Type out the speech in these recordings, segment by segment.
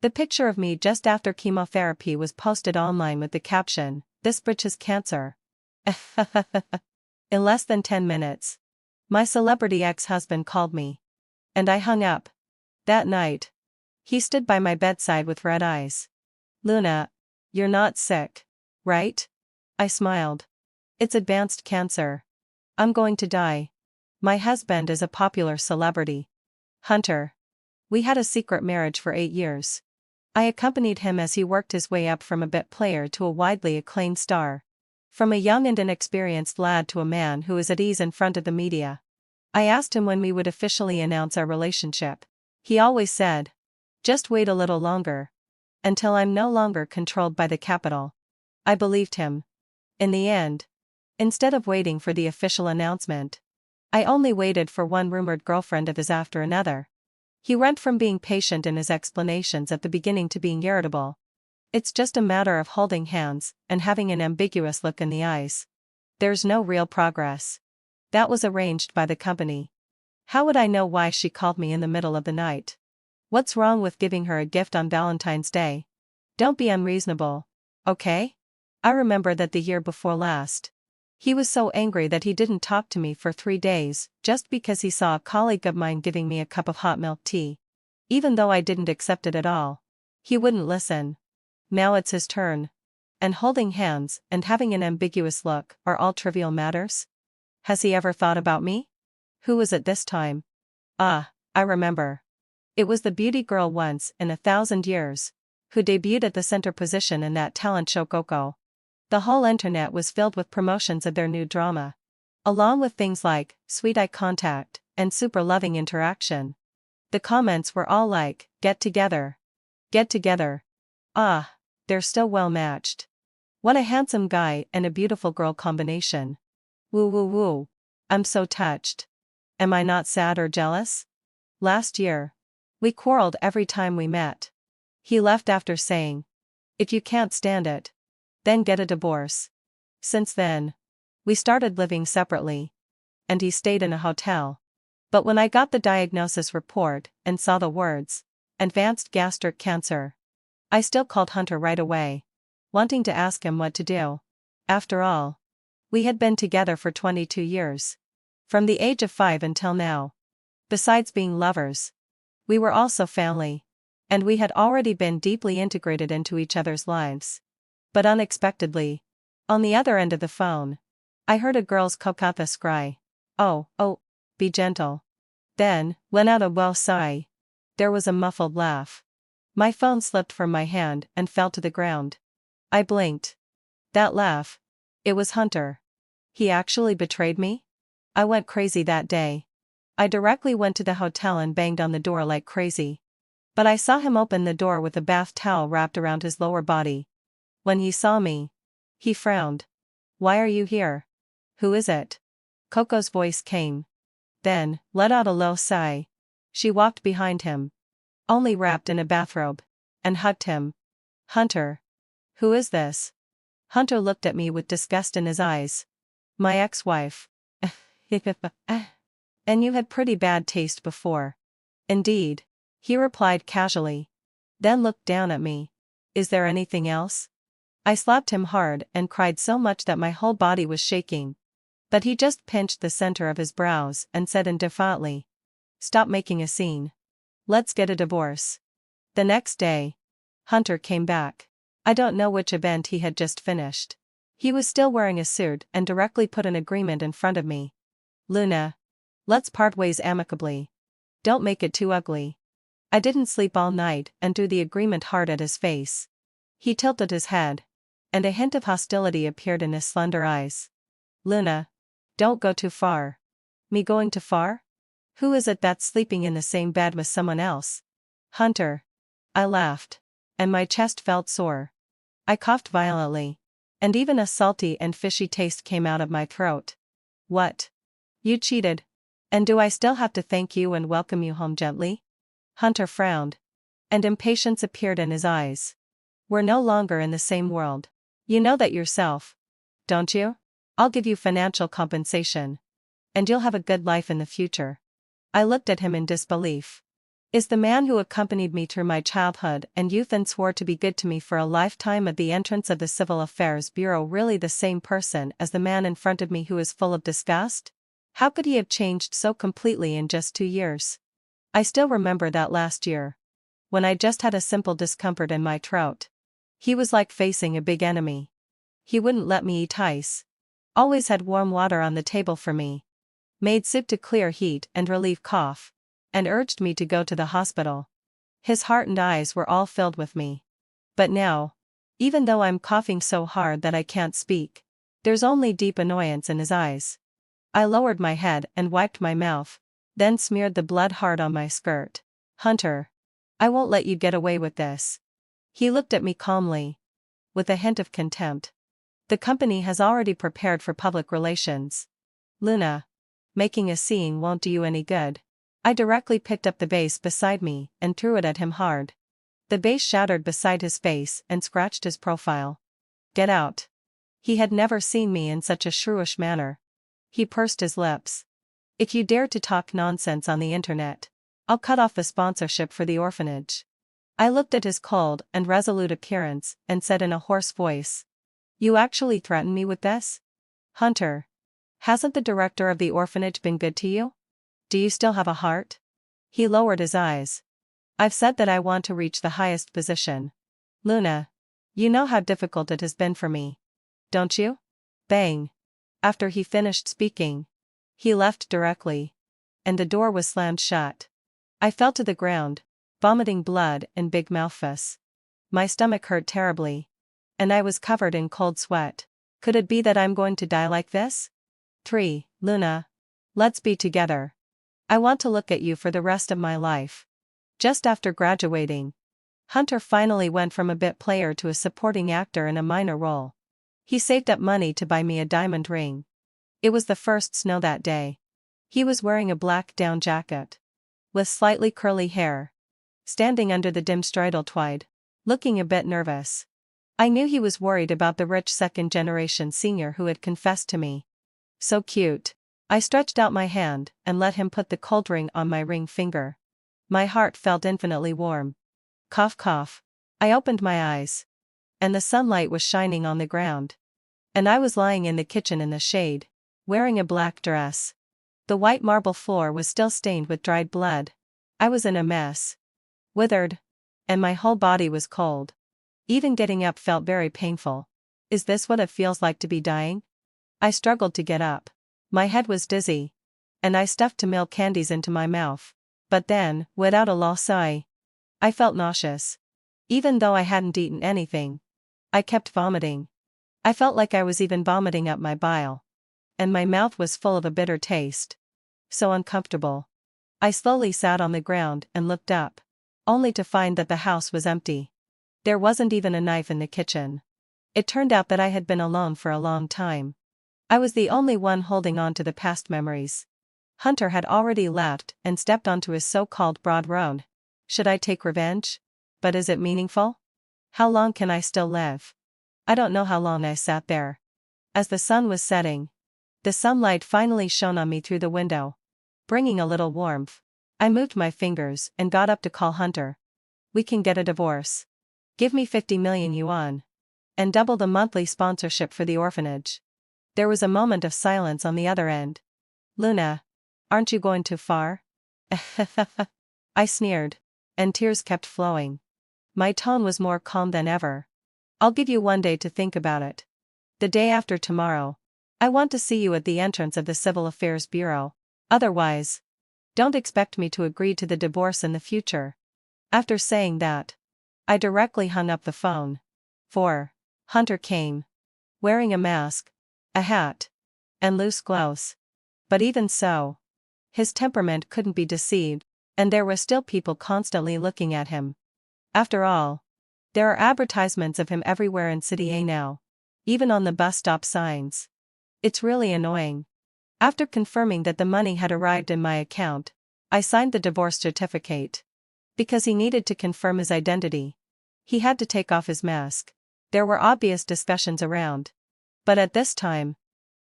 The picture of me just after chemotherapy was posted online with the caption, "This bitch has cancer." In less than 10 minutes, my celebrity ex-husband called me. And I hung up. That night, he stood by my bedside with red eyes. "Luna, you're not sick, right?" I smiled. "It's advanced cancer. I'm going to die." My husband is a popular celebrity. Hunter. We had a secret marriage for 8 years. I accompanied him as he worked his way up from a bit player to a widely acclaimed star. From a young and inexperienced lad to a man who is at ease in front of the media. I asked him when we would officially announce our relationship. He always said, "Just wait a little longer. Until I'm no longer controlled by the capital." I believed him. In the end, instead of waiting for the official announcement, I only waited for one rumored girlfriend of his after another. He went from being patient in his explanations at the beginning to being irritable. "It's just a matter of holding hands and having an ambiguous look in the eyes. There's no real progress. That was arranged by the company." How would I know why she called me in the middle of the night? What's wrong with giving her a gift on Valentine's Day? Don't be unreasonable, okay? I remember that the year before last, he was so angry that he didn't talk to me for 3 days, just because he saw a colleague of mine giving me a cup of hot milk tea. Even though I didn't accept it at all. He wouldn't listen. Now it's his turn. And holding hands and having an ambiguous look are all trivial matters? Has he ever thought about me? Who was it this time? Ah, I remember. It was the beauty girl once in 1,000 years, who debuted at the center position in that talent show Coco. The whole internet was filled with promotions of their new drama. Along with things like, sweet eye contact, and super loving interaction. The comments were all like, "Get together. Get together. Ah, they're so well matched. What a handsome guy and a beautiful girl combination. Woo woo woo. I'm so touched. Am I not sad or jealous?" Last year, we quarreled every time we met. He left after saying, "If you can't stand it, then get a divorce." Since then, we started living separately. And he stayed in a hotel. But when I got the diagnosis report and saw the words, "advanced gastric cancer," I still called Hunter right away, wanting to ask him what to do. After all, we had been together for 22 years. From the age of 5 until now. Besides being lovers, we were also family. And we had already been deeply integrated into each other's lives. But unexpectedly, on the other end of the phone, I heard a girl's cocathus cry. Oh, be gentle." Then, when out a well sigh, there was a muffled laugh. My phone slipped from my hand and fell to the ground. I blinked. That laugh. It was Hunter. He actually betrayed me? I went crazy that day. I directly went to the hotel and banged on the door like crazy. But I saw him open the door with a bath towel wrapped around his lower body. When he saw me, he frowned. "Why are you here? Who is it?" Coco's voice came. Then, let out a low sigh. She walked behind him, only wrapped in a bathrobe, and hugged him. "Hunter. Who is this?" Hunter looked at me with disgust in his eyes. "My ex-wife." "And you had pretty bad taste before." "Indeed," he replied casually. Then looked down at me. "Is there anything else?" I slapped him hard and cried so much that my whole body was shaking. But he just pinched the center of his brows and said indifferently, "Stop making a scene. Let's get a divorce." The next day, Hunter came back. I don't know which event he had just finished. He was still wearing a suit and directly put an agreement in front of me. "Luna. Let's part ways amicably. Don't make it too ugly." I didn't sleep all night and threw the agreement hard at his face. He tilted his head, and a hint of hostility appeared in his slender eyes. "Luna. Don't go too far." "Me going too far? Who is it that's sleeping in the same bed with someone else?" "Hunter." I laughed. And my chest felt sore. I coughed violently. And even a salty and fishy taste came out of my throat. "What? You cheated? And do I still have to thank you and welcome you home gently?" Hunter frowned. And impatience appeared in his eyes. "We're no longer in the same world. You know that yourself, don't you? I'll give you financial compensation. And you'll have a good life in the future." I looked at him in disbelief. Is the man who accompanied me through my childhood and youth and swore to be good to me for a lifetime at the entrance of the Civil Affairs Bureau really the same person as the man in front of me who is full of disgust? How could he have changed so completely in just 2 years? I still remember that last year, when I just had a simple discomfort in my throat. He was like facing a big enemy. He wouldn't let me eat ice. Always had warm water on the table for me. Made soup to clear heat and relieve cough. And urged me to go to the hospital. His heart and eyes were all filled with me. But now, even though I'm coughing so hard that I can't speak, there's only deep annoyance in his eyes. I lowered my head and wiped my mouth, then smeared the blood hard on my skirt. Hunter, I won't let you get away with this. He looked at me calmly, with a hint of contempt. The company has already prepared for public relations. Luna, making a scene won't do you any good. I directly picked up the vase beside me and threw it at him hard. The vase shattered beside his face and scratched his profile. Get out. He had never seen me in such a shrewish manner. He pursed his lips. If you dare to talk nonsense on the internet, I'll cut off the sponsorship for the orphanage. I looked at his cold and resolute appearance and said in a hoarse voice, You actually threaten me with this? Hunter, hasn't the director of the orphanage been good to you? Do you still have a heart? He lowered his eyes. I've said that I want to reach the highest position. Luna, you know how difficult it has been for me. Don't you? Bang. After he finished speaking, he left directly. And the door was slammed shut. I fell to the ground, vomiting blood and big mouthfuss. My stomach hurt terribly. And I was covered in cold sweat. Could it be that I'm going to die like this? 3. Luna. Let's be together. I want to look at you for the rest of my life. Just after graduating, Hunter finally went from a bit player to a supporting actor in a minor role. He saved up money to buy me a diamond ring. It was the first snow that day. He was wearing a black down jacket, with slightly curly hair, standing under the dim stridal twide, looking a bit nervous. I knew he was worried about the rich second-generation senior who had confessed to me. So cute. I stretched out my hand and let him put the cold ring on my ring finger. My heart felt infinitely warm. Cough cough. I opened my eyes. And the sunlight was shining on the ground. And I was lying in the kitchen in the shade, wearing a black dress. The white marble floor was still stained with dried blood. I was in a mess. Withered. And my whole body was cold. Even getting up felt very painful. Is this what it feels like to be dying? I struggled to get up. My head was dizzy. And I stuffed 2 milk candies into my mouth. But then, without a low sigh, I felt nauseous. Even though I hadn't eaten anything, I kept vomiting. I felt like I was even vomiting up my bile. And my mouth was full of a bitter taste. So uncomfortable. I slowly sat on the ground and looked up, only to find that the house was empty. There wasn't even a knife in the kitchen. It turned out that I had been alone for a long time. I was the only one holding on to the past memories. Hunter had already left and stepped onto his so-called broad road. Should I take revenge? But is it meaningful? How long can I still live? I don't know how long I sat there. As the sun was setting, the sunlight finally shone on me through the window, bringing a little warmth. I moved my fingers and got up to call Hunter. We can get a divorce. Give me 50 million yuan. And double the monthly sponsorship for the orphanage. There was a moment of silence on the other end. Luna, aren't you going too far? I sneered, and tears kept flowing. My tone was more calm than ever. I'll give you 1 day to think about it. The day after tomorrow. I want to see you at the entrance of the Civil Affairs Bureau. Otherwise, don't expect me to agree to the divorce in the future. After saying that, I directly hung up the phone. 4. Hunter came, wearing a mask, a hat, and loose gloves. But even so, his temperament couldn't be deceived, and there were still people constantly looking at him. After all, there are advertisements of him everywhere in City A now, even on the bus stop signs. It's really annoying. After confirming that the money had arrived in my account, I signed the divorce certificate. Because he needed to confirm his identity, he had to take off his mask. There were obvious discussions around. But at this time,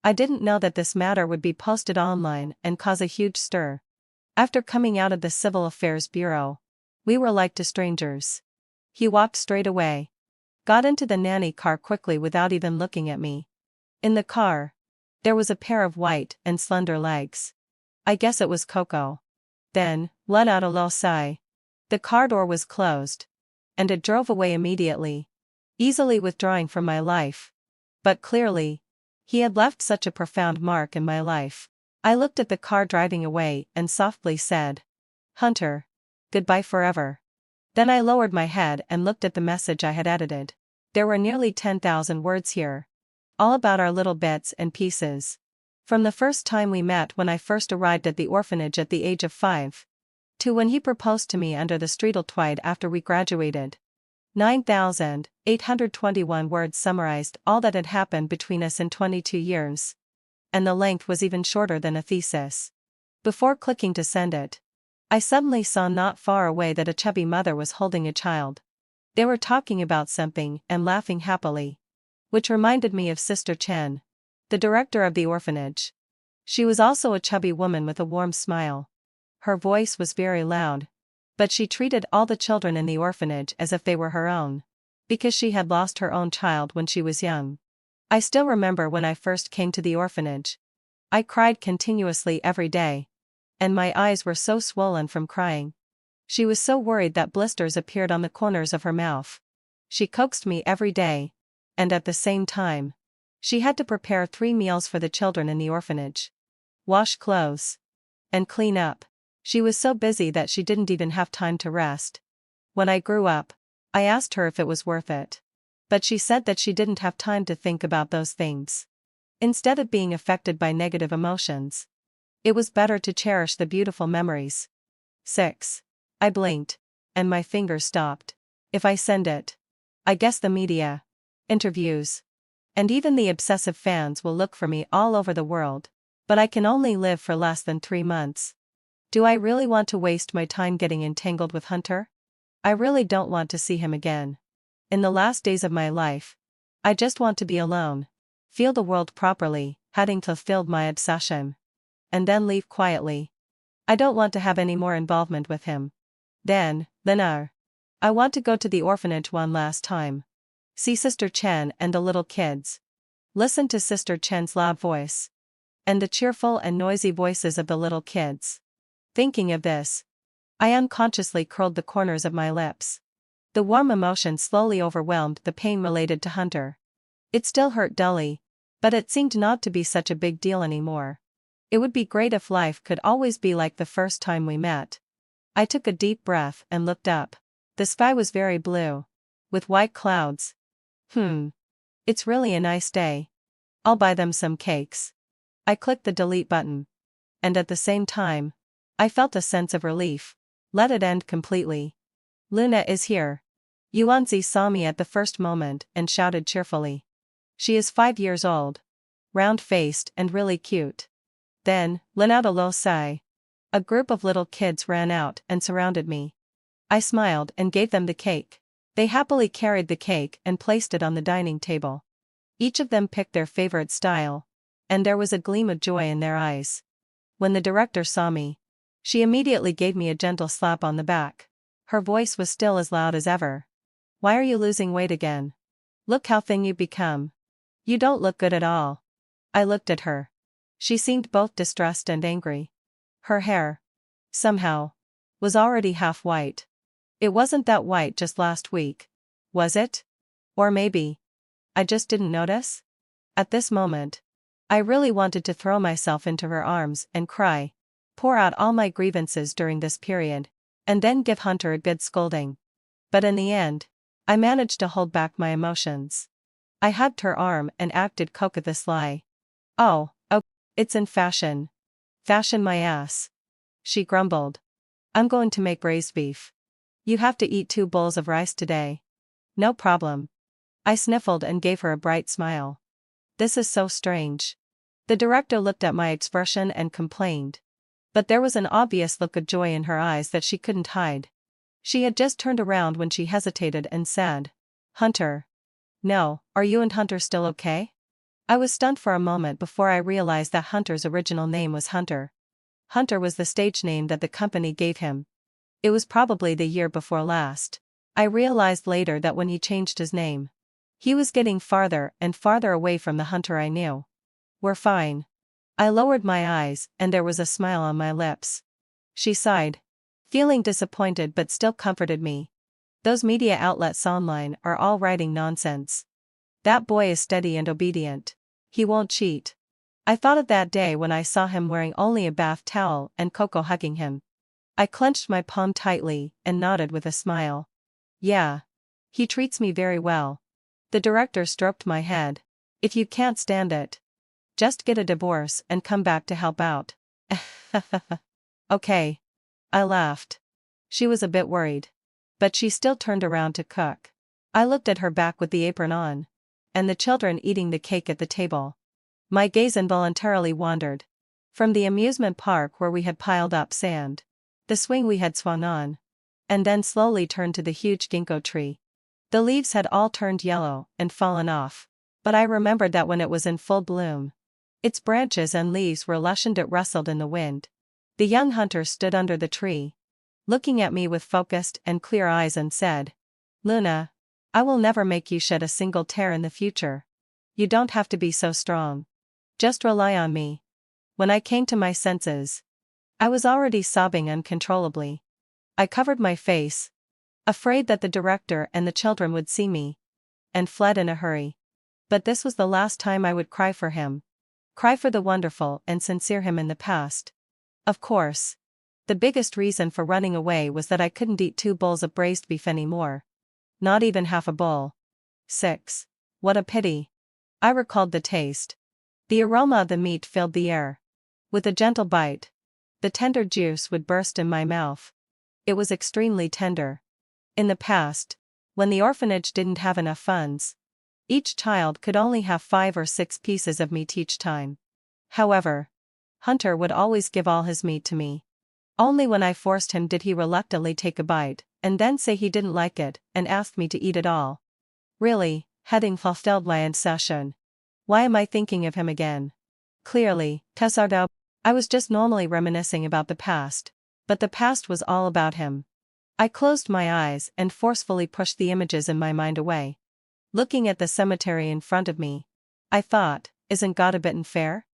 I didn't know that this matter would be posted online and cause a huge stir. After coming out of the Civil Affairs Bureau, We were like to strangers. He walked straight away. Got into the nanny car quickly without even looking at me. In the car, there was a pair of white and slender legs. I guess it was Coco. Then, let out a low sigh. The car door was closed. And it drove away immediately, easily withdrawing from my life. But clearly, he had left such a profound mark in my life. I looked at the car driving away and softly said, "Hunter, goodbye forever." Then I lowered my head and looked at the message I had edited. There were nearly 10,000 words here. All about our little bits and pieces. From the first time we met when I first arrived at the orphanage at the age of 5. To when he proposed to me under the Streetltwide after we graduated. 9,821 words summarized all that had happened between us in 22 years. And the length was even shorter than a thesis. Before clicking to send it, I suddenly saw not far away that a chubby mother was holding a child. They were talking about something and laughing happily. Which reminded me of Sister Chen, the director of the orphanage. She was also a chubby woman with a warm smile. Her voice was very loud. But she treated all the children in the orphanage as if they were her own. Because she had lost her own child when she was young. I still remember when I first came to the orphanage. I cried continuously every day. And my eyes were so swollen from crying. She was so worried that blisters appeared on the corners of her mouth. She coaxed me every day. And at the same time, she had to prepare 3 meals for the children in the orphanage. Wash clothes. And clean up. She was so busy that she didn't even have time to rest. When I grew up, I asked her if it was worth it. But she said that she didn't have time to think about those things. Instead of being affected by negative emotions, it was better to cherish the beautiful memories. 6. I blinked. And my fingers stopped. If I send it, I guess the media, interviews, and even the obsessive fans will look for me all over the world. But I can only live for less than 3 months. Do I really want to waste my time getting entangled with Hunter? I really don't want to see him again. In the last days of my life, I just want to be alone, feel the world properly, having fulfilled my obsession. And then leave quietly. I don't want to have any more involvement with him. Then, I want to go to the orphanage one last time. See Sister Chen and the little kids. Listen to Sister Chen's loud voice. And the cheerful and noisy voices of the little kids. Thinking of this, I unconsciously curled the corners of my lips. The warm emotion slowly overwhelmed the pain related to Hunter. It still hurt dully, but it seemed not to be such a big deal anymore. It would be great if life could always be like the first time we met. I took a deep breath and looked up. The sky was very blue, with white clouds. It's really a nice day. I'll buy them some cakes. I clicked the delete button. And at the same time, I felt a sense of relief. Let it end completely. Luna is here. Yuanzi saw me at the first moment and shouted cheerfully. She is 5 years old. Round-faced and really cute. Then, let out a low sigh. A group of little kids ran out and surrounded me. I smiled and gave them the cake. They happily carried the cake and placed it on the dining table. Each of them picked their favorite style. And there was a gleam of joy in their eyes. When the director saw me, she immediately gave me a gentle slap on the back. Her voice was still as loud as ever. Why are you losing weight again? Look how thin you've become. You don't look good at all. I looked at her. She seemed both distressed and angry. Her hair, somehow, was already half white. It wasn't that white just last week, was it? Or maybe I just didn't notice? At this moment, I really wanted to throw myself into her arms and cry, pour out all my grievances during this period, and then give Hunter a good scolding. But in the end, I managed to hold back my emotions. I hugged her arm and acted coquettously. Oh, it's in fashion. Fashion my ass. She grumbled. I'm going to make braised beef. You have to eat 2 bowls of rice today. No problem. I sniffled and gave her a bright smile. This is so strange. The director looked at my expression and complained. But there was an obvious look of joy in her eyes that she couldn't hide. She had just turned around when she hesitated and said, Hunter. No, are you and Hunter still okay? I was stunned for a moment before I realized that Hunter's original name was Hunter. Hunter was the stage name that the company gave him. It was probably the year before last. I realized later that when he changed his name, he was getting farther and farther away from the Hunter I knew. We're fine. I lowered my eyes, and there was a smile on my lips. She sighed, feeling disappointed but still comforted me. Those media outlets online are all writing nonsense. That boy is steady and obedient. He won't cheat. I thought of that day when I saw him wearing only a bath towel and Coco hugging him. I clenched my palm tightly and nodded with a smile. Yeah. He treats me very well. The director stroked my head. If you can't stand it, just get a divorce and come back to help out. Okay. I laughed. She was a bit worried. But she still turned around to cook. I looked at her back with the apron on. And the children eating the cake at the table. My gaze involuntarily wandered. From the amusement park where we had piled up sand. The swing we had swung on. And then slowly turned to the huge ginkgo tree. The leaves had all turned yellow and fallen off. But I remembered that when it was in full bloom. Its branches and leaves were lush and it rustled in the wind. The young hunter stood under the tree, looking at me with focused and clear eyes and said, "Luna, I will never make you shed a single tear in the future. You don't have to be so strong. Just rely on me." When I came to my senses, I was already sobbing uncontrollably. I covered my face, afraid that the director and the children would see me, and fled in a hurry. But this was the last time I would cry for him. Cry for the wonderful and sincere him in the past. Of course. The biggest reason for running away was that I couldn't eat 2 bowls of braised beef anymore. Not even half a bowl. 6. What a pity. I recalled the taste. The aroma of the meat filled the air. With a gentle bite, the tender juice would burst in my mouth. It was extremely tender. In the past, when the orphanage didn't have enough funds, each child could only have 5 or 6 pieces of meat each time. However, Hunter would always give all his meat to me. Only when I forced him did he reluctantly take a bite, and then say he didn't like it, and asked me to eat it all. Really, heading fulfilled my session. Why am I thinking of him again? Clearly, Tesardo. I was just normally reminiscing about the past, but the past was all about him. I closed my eyes and forcefully pushed the images in my mind away. Looking at the cemetery in front of me, I thought, isn't God a bit unfair?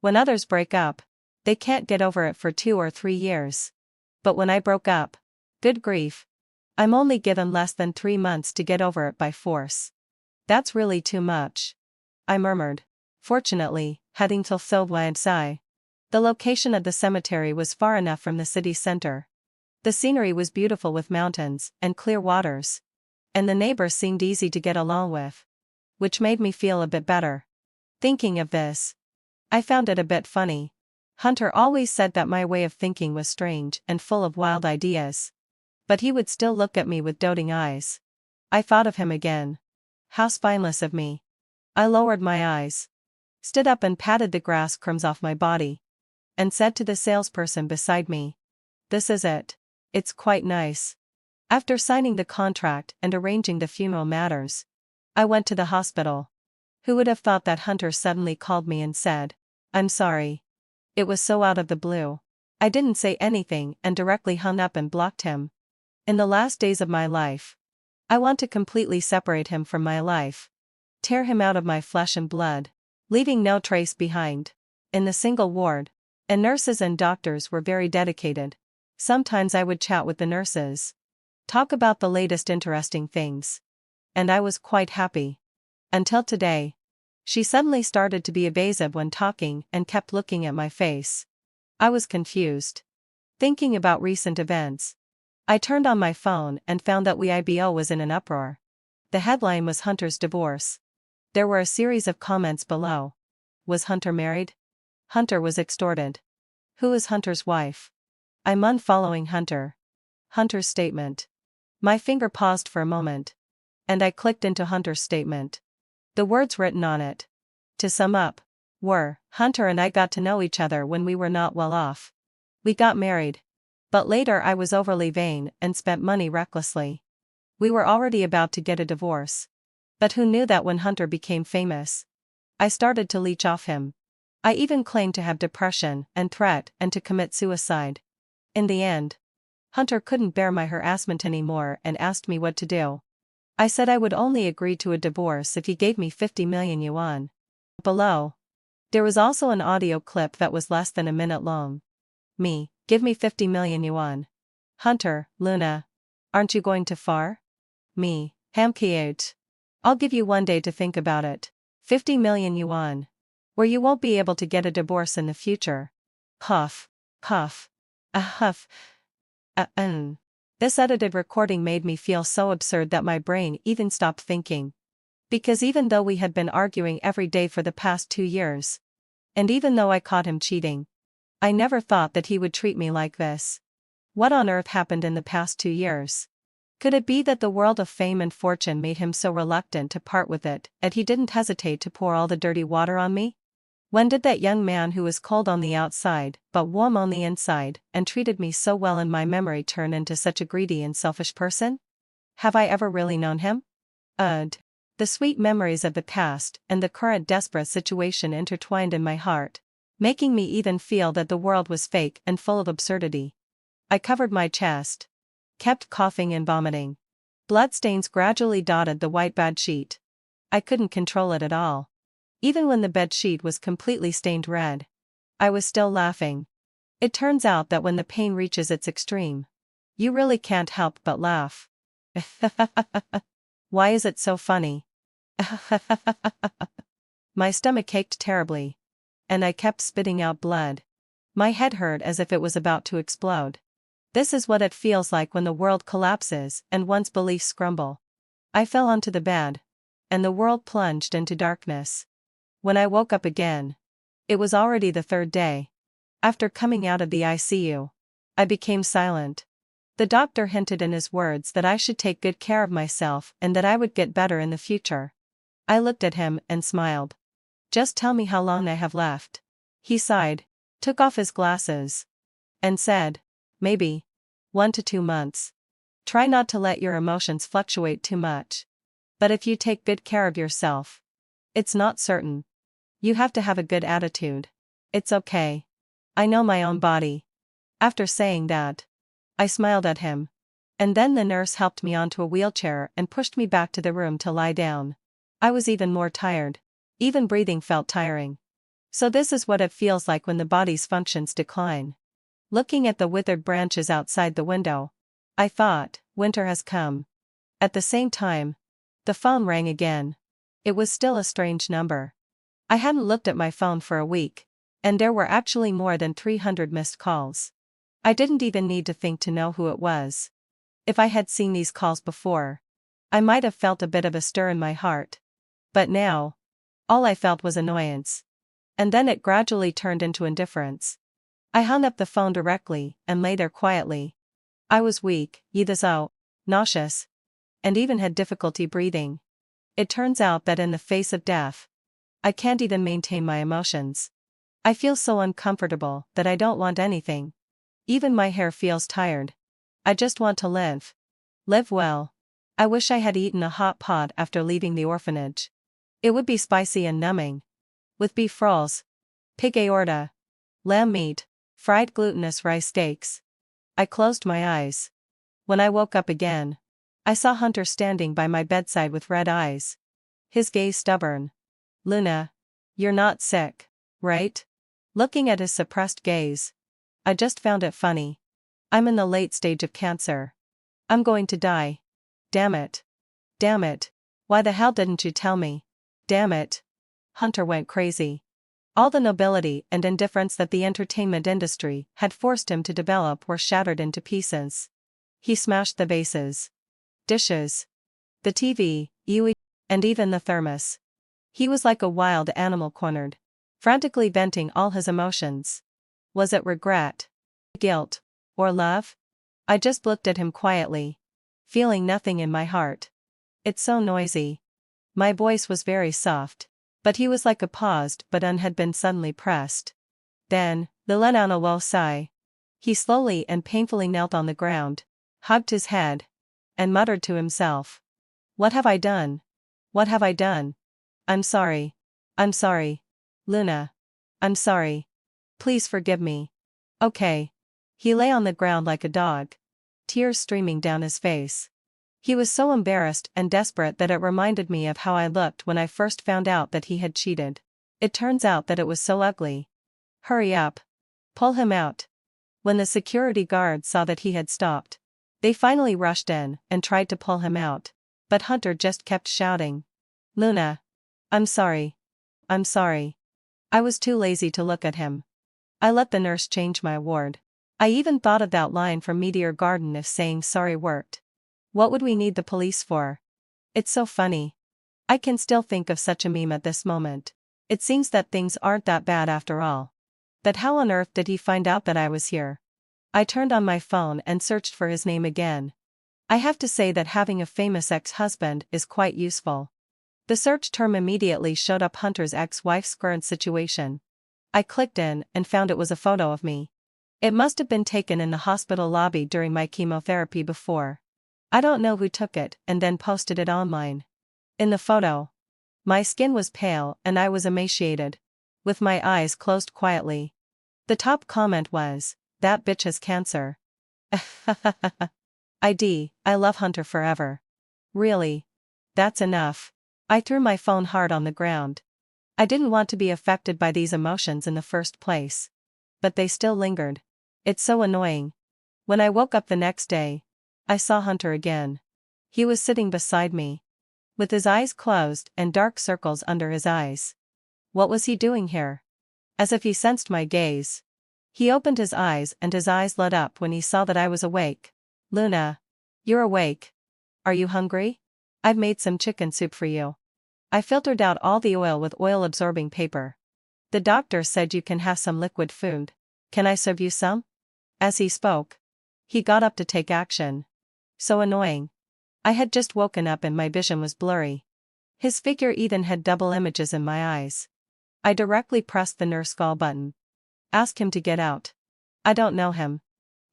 When others break up, they can't get over it for 2 or 3 years. But when I broke up, good grief, I'm only given less than 3 months to get over it by force. That's really too much. I murmured. Fortunately, heading till Silvansai. The location of the cemetery was far enough from the city center. The scenery was beautiful with mountains and clear waters. And the neighbors seemed easy to get along with. Which made me feel a bit better. Thinking of this, I found it a bit funny. Hunter always said that my way of thinking was strange and full of wild ideas. But he would still look at me with doting eyes. I thought of him again. How spineless of me. I lowered my eyes, stood up and patted the grass crumbs off my body, and said to the salesperson beside me, "This is it. It's quite nice." After signing the contract and arranging the funeral matters, I went to the hospital. Who would have thought that Hunter suddenly called me and said, "I'm sorry." It was so out of the blue. I didn't say anything and directly hung up and blocked him. In the last days of my life, I want to completely separate him from my life. Tear him out of my flesh and blood, leaving no trace behind. In the single ward, and nurses and doctors were very dedicated. Sometimes I would chat with the nurses, talk about the latest interesting things. And I was quite happy. Until today. She suddenly started to be evasive when talking and kept looking at my face. I was confused. Thinking about recent events, I turned on my phone and found that Weibo was in an uproar. The headline was Hunter's divorce. There were a series of comments below. Was Hunter married? Hunter was extorted. Who is Hunter's wife? I'm unfollowing Hunter. Hunter's statement. My finger paused for a moment. And I clicked into Hunter's statement. The words written on it, to sum up, were, Hunter and I got to know each other when we were not well off. We got married. But later I was overly vain and spent money recklessly. We were already about to get a divorce. But who knew that when Hunter became famous, I started to leech off him. I even claimed to have depression and threat and to commit suicide. In the end, Hunter couldn't bear my harassment anymore and asked me what to do. I said I would only agree to a divorce if he gave me 50 million yuan. Below. There was also an audio clip that was less than a minute long. Me, give me 50 million yuan. Hunter, Luna. Aren't you going too far? Me, Hamkiut. I'll give you 1 day to think about it. 50 million yuan. Where you won't be able to get a divorce in the future. Huff. Huff. Huff. This edited recording made me feel so absurd that my brain even stopped thinking. Because even though we had been arguing every day for the past 2 years, and even though I caught him cheating, I never thought that he would treat me like this. What on earth happened in the past 2 years? Could it be that the world of fame and fortune made him so reluctant to part with it, that he didn't hesitate to pour all the dirty water on me? When did that young man who was cold on the outside, but warm on the inside, and treated me so well in my memory turn into such a greedy and selfish person? Have I ever really known him? The sweet memories of the past and the current desperate situation intertwined in my heart, making me even feel that the world was fake and full of absurdity. I covered my chest, kept coughing and vomiting. Bloodstains gradually dotted the white bed sheet. I couldn't control it at all. Even when the bed sheet was completely stained red, I was still laughing. It turns out that when the pain reaches its extreme, you really can't help but laugh. Why is it so funny? My stomach ached terribly, and I kept spitting out blood. My head hurt as if it was about to explode. This is what it feels like when the world collapses and one's beliefs crumble. I fell onto the bed, and the world plunged into darkness. When I woke up again, it was already the 3rd day. After coming out of the ICU, I became silent. The doctor hinted in his words that I should take good care of myself and that I would get better in the future. I looked at him and smiled. Just tell me how long I have left. He sighed, took off his glasses, and said, maybe 1 to 2 months. Try not to let your emotions fluctuate too much. But if you take good care of yourself, it's not certain. You have to have a good attitude. It's okay. I know my own body. After saying that, I smiled at him. And then the nurse helped me onto a wheelchair and pushed me back to the room to lie down. I was even more tired. Even breathing felt tiring. So this is what it feels like when the body's functions decline. Looking at the withered branches outside the window, I thought, winter has come. At the same time, the phone rang again. It was still a strange number. I hadn't looked at my phone for a week, and there were actually more than 300 missed calls. I didn't even need to think to know who it was. If I had seen these calls before, I might have felt a bit of a stir in my heart. But now, all I felt was annoyance. And then it gradually turned into indifference. I hung up the phone directly and lay there quietly. I was weak, nauseous, and even had difficulty breathing. It turns out that in the face of death, I can't even maintain my emotions. I feel so uncomfortable that I don't want anything. Even my hair feels tired. I just want to live. Live well. I wish I had eaten a hot pot after leaving the orphanage. It would be spicy and numbing. With beef rolls, pig aorta, lamb meat, fried glutinous rice steaks. I closed my eyes. When I woke up again, I saw Hunter standing by my bedside with red eyes. His gaze stubborn. Luna, you're not sick, right? Looking at his suppressed gaze, I just found it funny. I'm in the late stage of cancer. I'm going to die. Damn it. Damn it. Why the hell didn't you tell me? Damn it. Hunter went crazy. All the nobility and indifference that the entertainment industry had forced him to develop were shattered into pieces. He smashed the vases, dishes, the TV, and even the thermos. He was like a wild animal cornered, frantically venting all his emotions. Was it regret, guilt, or love? I just looked at him quietly, feeling nothing in my heart. It's so noisy. My voice was very soft, but he was like a paused button had been suddenly pressed. Then, the let out a low sigh. He slowly and painfully knelt on the ground, hugged his head, and muttered to himself. What have I done? What have I done? I'm sorry. I'm sorry. Luna. I'm sorry. Please forgive me. Okay. He lay on the ground like a dog, tears streaming down his face. He was so embarrassed and desperate that it reminded me of how I looked when I first found out that he had cheated. It turns out that it was so ugly. Hurry up. Pull him out. When the security guards saw that he had stopped, they finally rushed in and tried to pull him out, but Hunter just kept shouting, "Luna. I'm sorry. I'm sorry." I was too lazy to look at him. I let the nurse change my ward. I even thought of that line from Meteor Garden if saying sorry worked. What would we need the police for? It's so funny. I can still think of such a meme at this moment. It seems that things aren't that bad after all. But how on earth did he find out that I was here? I turned on my phone and searched for his name again. I have to say that having a famous ex-husband is quite useful. The search term immediately showed up Hunter's ex-wife's current situation. I clicked in and found it was a photo of me. It must have been taken in the hospital lobby during my chemotherapy before. I don't know who took it and then posted it online. In the photo, my skin was pale and I was emaciated, with my eyes closed quietly. The top comment was, "That bitch has cancer." I love Hunter forever. Really. That's enough. I threw my phone hard on the ground. I didn't want to be affected by these emotions in the first place. But they still lingered. It's so annoying. When I woke up the next day, I saw Hunter again. He was sitting beside me, with his eyes closed and dark circles under his eyes. What was he doing here? As if he sensed my gaze, he opened his eyes and his eyes lit up when he saw that I was awake. "Luna. You're awake. Are you hungry? I've made some chicken soup for you." I filtered out all the oil with oil-absorbing paper. "The doctor said you can have some liquid food. Can I serve you some?" As he spoke, he got up to take action. So annoying. I had just woken up and my vision was blurry. His figure even had double images in my eyes. I directly pressed the nurse call button. "Ask him to get out. I don't know him."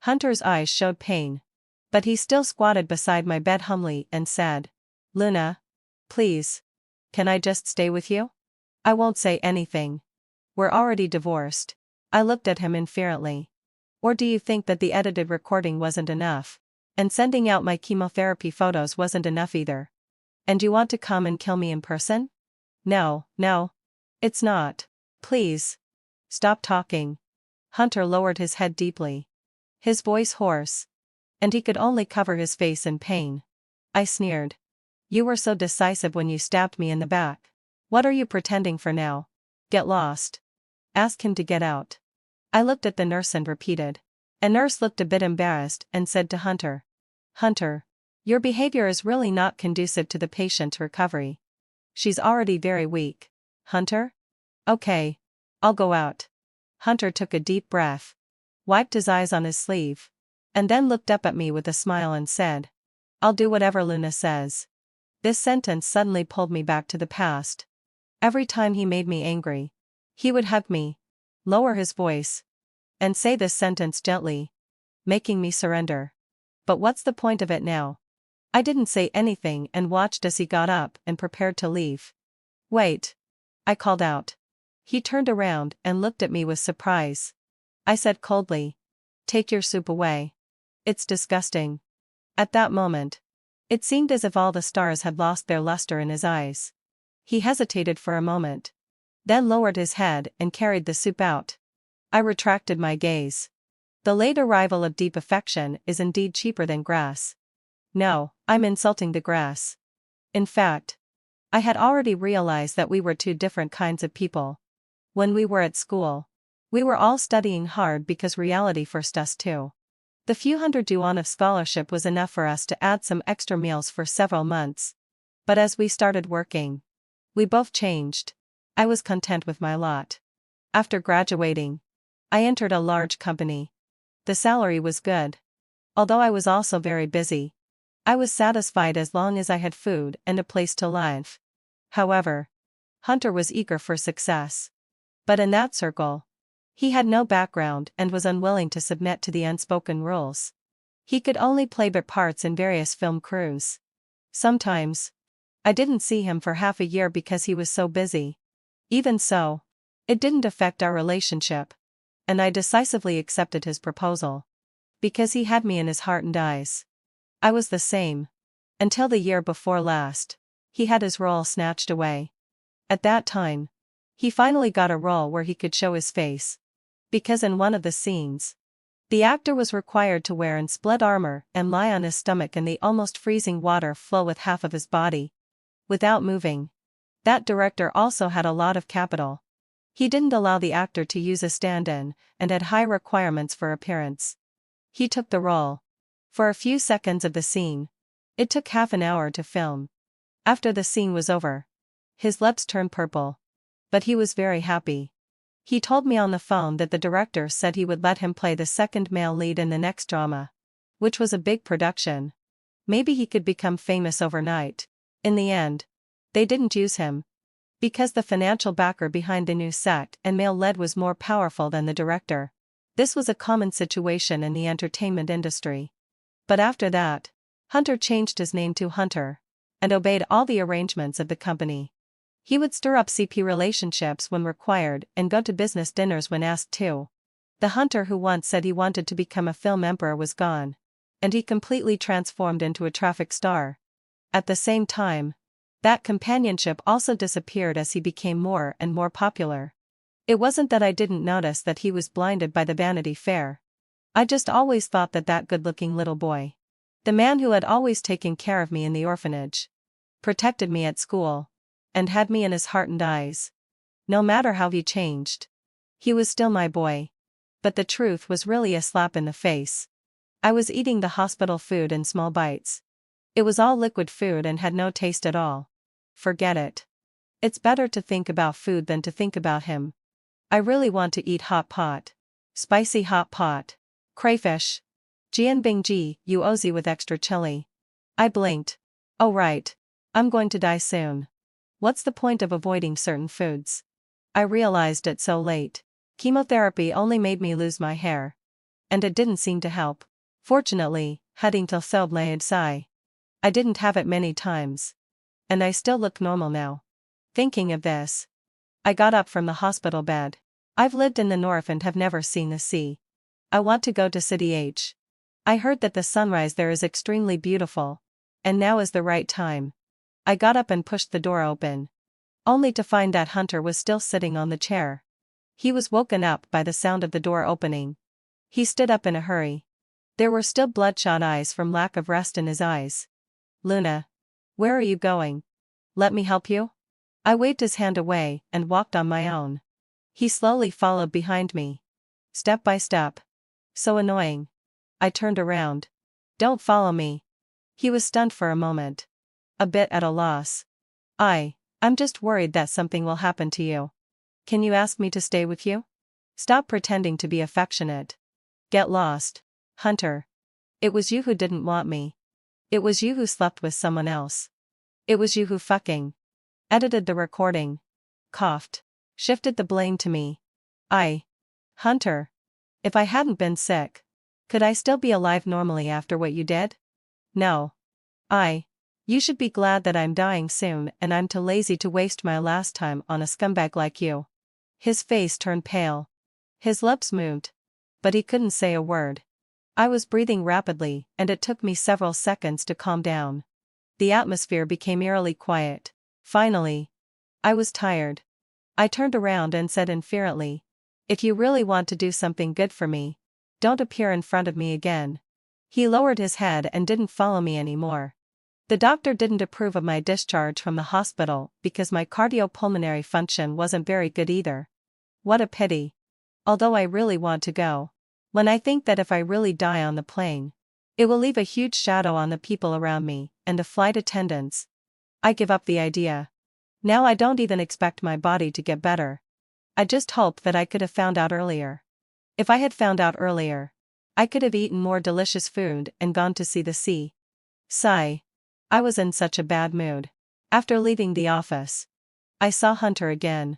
Hunter's eyes showed pain, but he still squatted beside my bed humbly and said, "Luna. Please. Can I just stay with you? I won't say anything. We're already divorced." I looked at him indiferently. "Or do you think that the edited recording wasn't enough? And sending out my chemotherapy photos wasn't enough either? And you want to come and kill me in person?" No. It's not. Please. Stop talking." Hunter lowered his head deeply, his voice hoarse, and he could only cover his face in pain. I sneered. "You were so decisive when you stabbed me in the back. What are you pretending for now? Get lost. Ask him to get out." I looked at the nurse and repeated. A nurse looked a bit embarrassed and said to Hunter, "Hunter, your behavior is really not conducive to the patient's recovery. She's already very weak." "Hunter? Okay. I'll go out." Hunter took a deep breath, wiped his eyes on his sleeve, and then looked up at me with a smile and said, "I'll do whatever Luna says." This sentence suddenly pulled me back to the past. Every time he made me angry, he would hug me, lower his voice, and say this sentence gently, making me surrender. But what's the point of it now? I didn't say anything and watched as he got up and prepared to leave. "Wait," I called out. He turned around and looked at me with surprise. I said coldly, "Take your soup away. It's disgusting." At that moment, it seemed as if all the stars had lost their luster in his eyes. He hesitated for a moment, then lowered his head and carried the soup out. I retracted my gaze. The late arrival of deep affection is indeed cheaper than grass. No, I'm insulting the grass. In fact, I had already realized that we were two different kinds of people. When we were at school, we were all studying hard because reality forced us to. The few $100 of scholarship was enough for us to add some extra meals for several months. But as we started working, we both changed. I was content with my lot. After graduating, I entered a large company. The salary was good. Although I was also very busy, I was satisfied as long as I had food and a place to live. However, Hunter was eager for success. But in that circle, he had no background and was unwilling to submit to the unspoken rules. He could only play bit parts in various film crews. Sometimes, I didn't see him for half a year because he was so busy. Even so, it didn't affect our relationship, and I decisively accepted his proposal. Because he had me in his heart and eyes. I was the same. Until the year before last. He had his role snatched away. At that time. He finally got a role where he could show his face. Because in one of the scenes, the actor was required to wear in split armor and lie on his stomach in the almost freezing water flow with half of his body. Without moving. That director also had a lot of capital. He didn't allow the actor to use a stand-in, and had high requirements for appearance. He took the role. For a few seconds of the scene. It took half an hour to film. After the scene was over. His lips turned purple. But he was very happy. He told me on the phone that the director said he would let him play the second male lead in the next drama. Which was a big production. Maybe he could become famous overnight. In the end. They didn't use him. Because the financial backer behind the new sect and male lead was more powerful than the director. This was a common situation in the entertainment industry. But after that, Hunter changed his name to Hunter. And obeyed all the arrangements of the company. He would stir up CP relationships when required and go to business dinners when asked to. The Hunter who once said he wanted to become a film emperor was gone. And he completely transformed into a traffic star. At the same time, that companionship also disappeared as he became more and more popular. It wasn't that I didn't notice that he was blinded by the Vanity Fair. I just always thought that that good-looking little boy, the man who had always taken care of me in the orphanage, protected me at school, and had me in his heart and eyes. No matter how he changed, he was still my boy. But the truth was really a slap in the face. I was eating the hospital food in small bites. It was all liquid food and had no taste at all. Forget it. It's better to think about food than to think about him. I really want to eat hot pot. Spicy hot pot. Crayfish. Jianbingji, yuozi with extra chili. I blinked. Oh right. I'm going to die soon. What's the point of avoiding certain foods? I realized it so late. Chemotherapy only made me lose my hair. And it didn't seem to help. Fortunately, heading till Soblaid Sai. I didn't have it many times. And I still look normal now. Thinking of this, I got up from the hospital bed. I've lived in the north and have never seen the sea. I want to go to City H. I heard that the sunrise there is extremely beautiful. And now is the right time. I got up and pushed the door open. Only to find that Hunter was still sitting on the chair. He was woken up by the sound of the door opening. He stood up in a hurry. There were still bloodshot eyes from lack of rest in his eyes. Luna. Where are you going? Let me help you? I waved his hand away and walked on my own. He slowly followed behind me. Step by step. So annoying. I turned around. Don't follow me. He was stunned for a moment. A bit at a loss. I'm just worried that something will happen to you. Can you ask me to stay with you? Stop pretending to be affectionate. Get lost. Hunter. It was you who didn't want me. It was you who slept with someone else. It was you who fucking edited the recording. Coughed. Shifted the blame to me. Hunter. If I hadn't been sick, could I still be alive normally after what you did? No. You should be glad that I'm dying soon and I'm too lazy to waste my last time on a scumbag like you. His face turned pale. His lips moved. But he couldn't say a word. I was breathing rapidly and it took me several seconds to calm down. The atmosphere became eerily quiet. Finally. I was tired. I turned around and said inferently, if you really want to do something good for me, don't appear in front of me again. He lowered his head and didn't follow me anymore. The doctor didn't approve of my discharge from the hospital because my cardiopulmonary function wasn't very good either. What a pity. Although I really want to go. When I think that if I really die on the plane, it will leave a huge shadow on the people around me and the flight attendants, I give up the idea. Now I don't even expect my body to get better. I just hope that I could have found out earlier. If I had found out earlier, I could have eaten more delicious food and gone to see the sea. Sigh. I was in such a bad mood. After leaving the office, I saw Hunter again.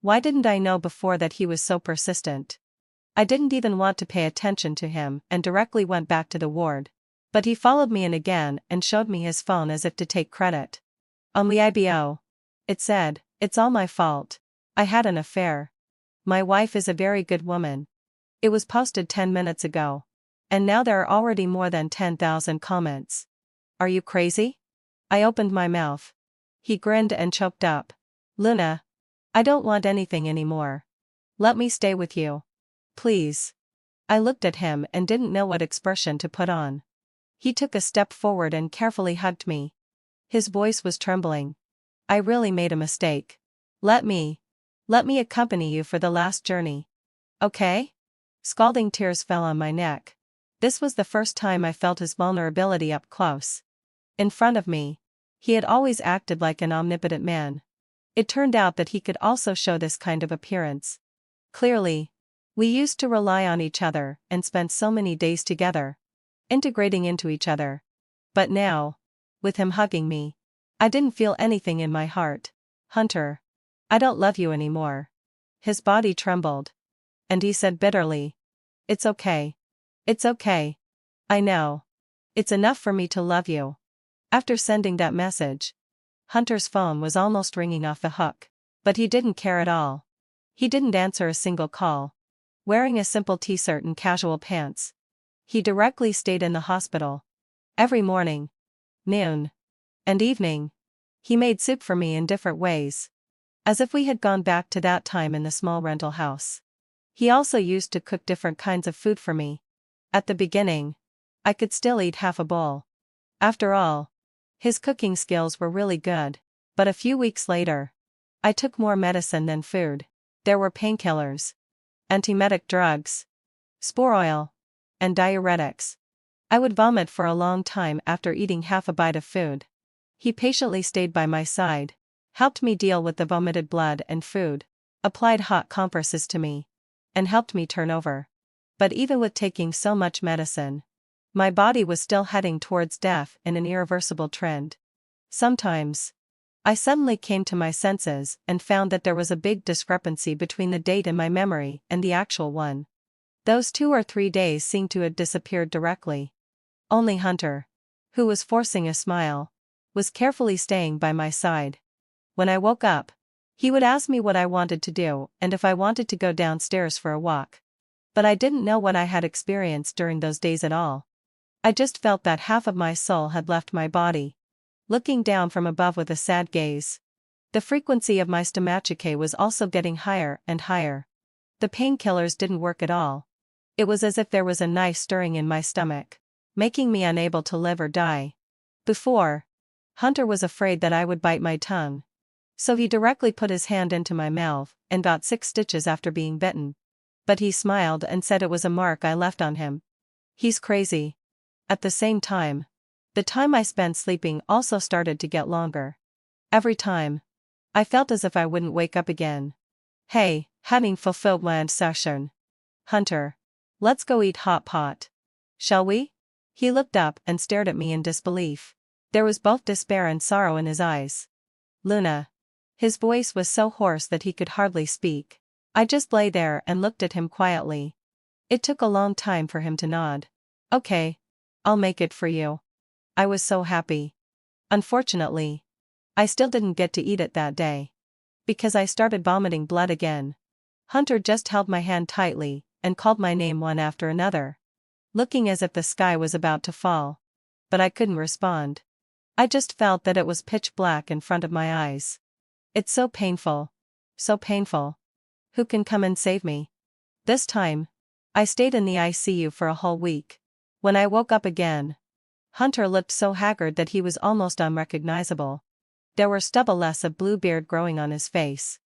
Why didn't I know before that he was so persistent? I didn't even want to pay attention to him and directly went back to the ward. But he followed me in again and showed me his phone as if to take credit. On the IBO. It said, it's all my fault. I had an affair. My wife is a very good woman. It was posted 10 minutes ago. And now there are already more than 10,000 comments. Are you crazy? I opened my mouth. He grinned and choked up. Luna, I don't want anything anymore. Let me stay with you. Please. I looked at him and didn't know what expression to put on. He took a step forward and carefully hugged me. His voice was trembling. I really made a mistake. Let me accompany you for the last journey. Okay? Scalding tears fell on my neck. This was the first time I felt his vulnerability up close. In front of me. He had always acted like an omnipotent man. It turned out that he could also show this kind of appearance. Clearly, we used to rely on each other and spent so many days together, integrating into each other. But now, with him hugging me, I didn't feel anything in my heart. Hunter, I don't love you anymore. His body trembled. And he said bitterly, it's okay. It's okay. I know. It's enough for me to love you. After sending that message, Hunter's phone was almost ringing off the hook. But he didn't care at all. He didn't answer a single call. Wearing a simple t-shirt and casual pants, he directly stayed in the hospital. Every morning, noon, and evening, he made soup for me in different ways. As if we had gone back to that time in the small rental house. He also used to cook different kinds of food for me. At the beginning, I could still eat half a bowl. After all, his cooking skills were really good. But a few weeks later, I took more medicine than food. There were painkillers, antiemetic drugs, spore oil, and diuretics. I would vomit for a long time after eating half a bite of food. He patiently stayed by my side, helped me deal with the vomited blood and food, applied hot compresses to me, and helped me turn over. But even with taking so much medicine, my body was still heading towards death in an irreversible trend. Sometimes, I suddenly came to my senses and found that there was a big discrepancy between the date in my memory and the actual one. Those 2 or 3 days seemed to have disappeared directly. Only Hunter, who was forcing a smile, was carefully staying by my side. When I woke up, he would ask me what I wanted to do and if I wanted to go downstairs for a walk. But I didn't know what I had experienced during those days at all. I just felt that half of my soul had left my body, looking down from above with a sad gaze. The frequency of my stomachicae was also getting higher and higher. The painkillers didn't work at all. It was as if there was a knife stirring in my stomach, making me unable to live or die. Before, Hunter was afraid that I would bite my tongue. So he directly put his hand into my mouth and got 6 stitches after being bitten. But he smiled and said it was a mark I left on him. He's crazy. At the same time, the time I spent sleeping also started to get longer. Every time, I felt as if I wouldn't wake up again. Hey, having fulfilled land session. Hunter, let's go eat hot pot. Shall we? He looked up and stared at me in disbelief. There was both despair and sorrow in his eyes. Luna. His voice was so hoarse that he could hardly speak. I just lay there and looked at him quietly. It took a long time for him to nod. Okay. I'll make it for you. I was so happy. Unfortunately, I still didn't get to eat it that day. Because I started vomiting blood again. Hunter just held my hand tightly and called my name one after another, looking as if the sky was about to fall. But I couldn't respond. I just felt that it was pitch black in front of my eyes. It's so painful. So painful. Who can come and save me? This time, I stayed in the ICU for a whole week. When I woke up again, Hunter looked so haggard that he was almost unrecognizable. There were stubble-less of blue beard growing on his face.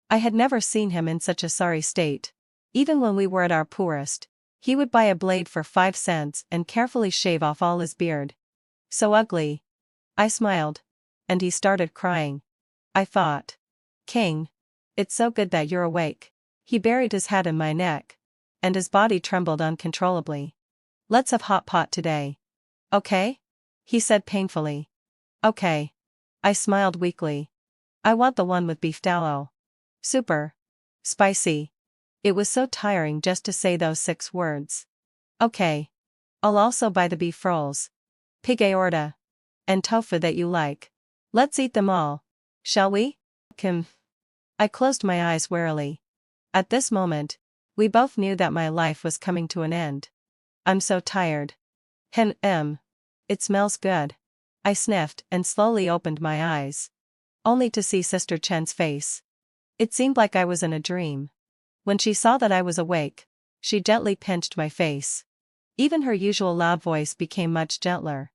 I had never seen him in such a sorry state. Even when we were at our poorest, he would buy a blade for 5 cents and carefully shave off all his beard. So ugly. I smiled. And he started crying. I thought, King, it's so good that you're awake. He buried his head in my neck, and his body trembled uncontrollably. Let's have hot pot today. Okay? He said painfully. Okay. I smiled weakly. I want the one with beef tallow. Super. Spicy. It was so tiring just to say those 6 words. Okay. I'll also buy the beef rolls, pig aorta, and tofu that you like. Let's eat them all. Shall we? Kim. I closed my eyes warily. At this moment, we both knew that my life was coming to an end. I'm so tired. It smells good. I sniffed and slowly opened my eyes. Only to see Sister Chen's face. It seemed like I was in a dream. When she saw that I was awake, she gently pinched my face. Even her usual loud voice became much gentler.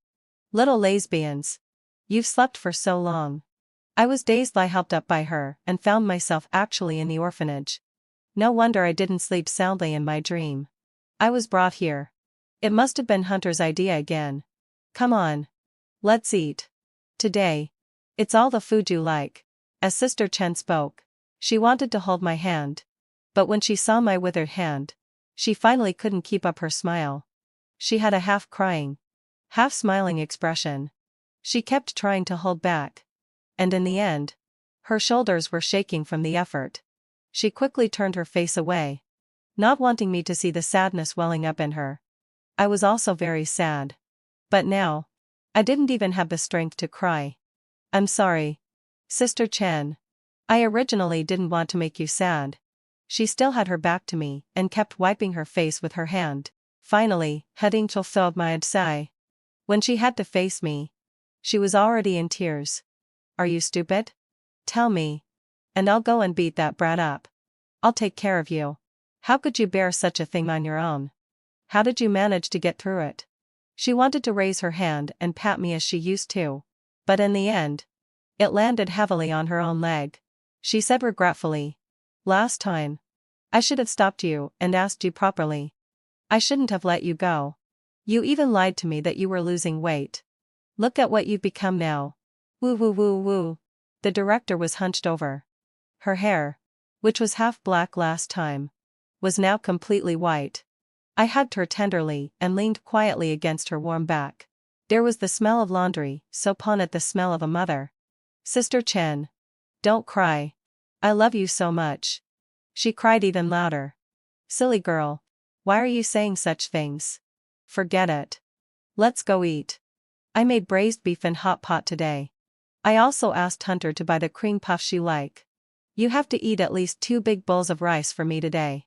Little lesbians. You've slept for so long. I was dazed. I helped up by her and found myself actually in the orphanage. No wonder I didn't sleep soundly in my dream. I was brought here. It must have been Hunter's idea again. Come on. Let's eat. Today. It's all the food you like. As Sister Chen spoke, she wanted to hold my hand. But when she saw my withered hand, she finally couldn't keep up her smile. She had a half-crying, half-smiling expression. She kept trying to hold back. And in the end, her shoulders were shaking from the effort. She quickly turned her face away, not wanting me to see the sadness welling up in her. I was also very sad. But now, I didn't even have the strength to cry. I'm sorry. Sister Chen. I originally didn't want to make you sad. She still had her back to me and kept wiping her face with her hand. Finally, heading to my sigh. When she had to face me, she was already in tears. Are you stupid? Tell me. And I'll go and beat that brat up. I'll take care of you. How could you bear such a thing on your own? How did you manage to get through it? She wanted to raise her hand and pat me as she used to. But in the end, it landed heavily on her own leg. She said regretfully, last time, I should have stopped you and asked you properly. I shouldn't have let you go. You even lied to me that you were losing weight. Look at what you've become now. Woo woo woo woo. The director was hunched over. Her hair, which was half black last time, was now completely white. I hugged her tenderly and leaned quietly against her warm back. There was the smell of laundry, so pungent the smell of a mother. Sister Chen. Don't cry. I love you so much. She cried even louder. Silly girl. Why are you saying such things? Forget it. Let's go eat. I made braised beef and hot pot today. I also asked Hunter to buy the cream puffs you like. You have to eat at least 2 big bowls of rice for me today.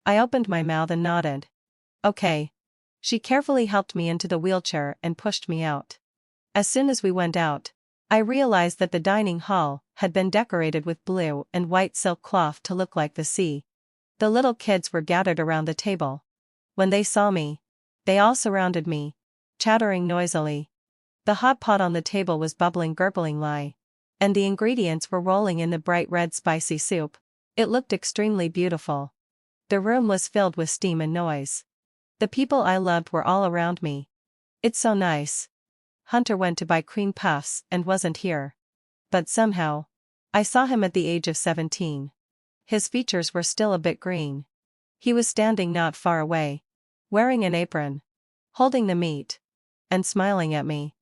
I opened my mouth and nodded. Okay. She carefully helped me into the wheelchair and pushed me out. As soon as we went out, I realized that the dining hall had been decorated with blue and white silk cloth to look like the sea. The little kids were gathered around the table. When they saw me, they all surrounded me, chattering noisily. The hot pot on the table was bubbling gurglingly, and the ingredients were rolling in the bright red spicy soup. It looked extremely beautiful. The room was filled with steam and noise. The people I loved were all around me. It's so nice. Hunter went to buy cream puffs and wasn't here. But somehow, I saw him at the age of 17. His features were still a bit green. He was standing not far away, wearing an apron, holding the meat, and smiling at me.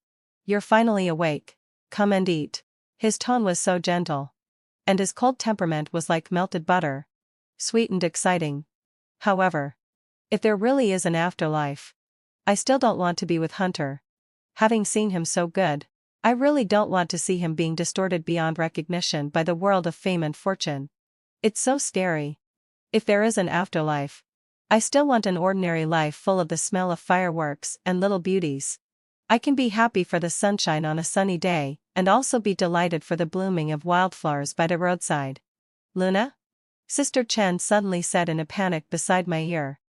You're finally awake. Come and eat. His tone was so gentle. And his cold temperament was like melted butter. Sweet and exciting. However, if there really is an afterlife, I still don't want to be with Hunter. Having seen him so good, I really don't want to see him being distorted beyond recognition by the world of fame and fortune. It's so scary. If there is an afterlife, I still want an ordinary life full of the smell of fireworks and little beauties. I can be happy for the sunshine on a sunny day, and also be delighted for the blooming of wildflowers by the roadside. Luna? Sister Chen suddenly said in a panic beside my ear.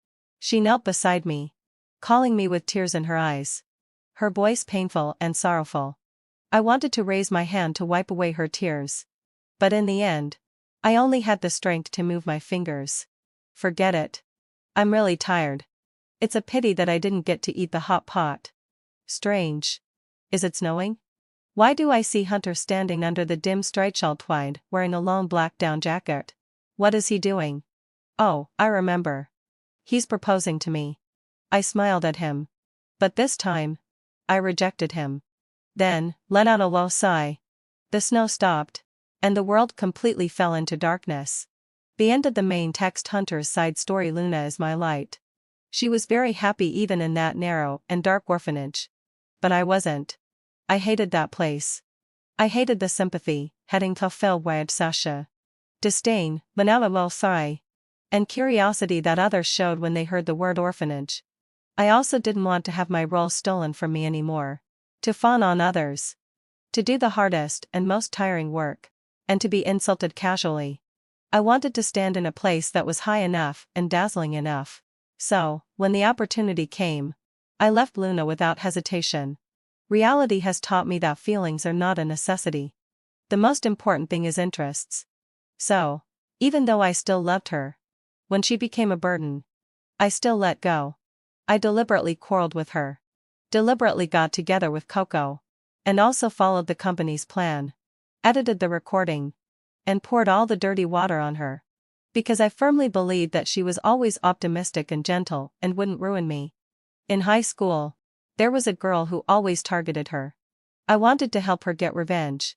She knelt beside me, calling me with tears in her eyes. Her voice painful and sorrowful. I wanted to raise my hand to wipe away her tears. But in the end, I only had the strength to move my fingers. Forget it. I'm really tired. It's a pity that I didn't get to eat the hot pot. Strange. Is it snowing? Why do I see Hunter standing under the dim striped twine, wearing a long black down jacket? What is he doing? Oh, I remember. He's proposing to me. I smiled at him. But this time, I rejected him. Then, let out a low sigh. The snow stopped, and the world completely fell into darkness. The end of the main text. Hunter's side story. Luna is my light. She was very happy even in that narrow and dark orphanage. But I wasn't. I hated that place. I hated the sympathy, heading to fill wide Sasha. Disdain, and curiosity that others showed when they heard the word orphanage. I also didn't want to have my role stolen from me anymore. To fawn on others. To do the hardest and most tiring work. And to be insulted casually. I wanted to stand in a place that was high enough and dazzling enough. So, when the opportunity came, I left Luna without hesitation. Reality has taught me that feelings are not a necessity. The most important thing is interests. So, even though I still loved her, when she became a burden, I still let go. I deliberately quarreled with her. Deliberately got together with Coco. And also followed the company's plan. Edited the recording. And poured all the dirty water on her. Because I firmly believed that she was always optimistic and gentle and wouldn't ruin me. In high school, there was a girl who always targeted her. I wanted to help her get revenge.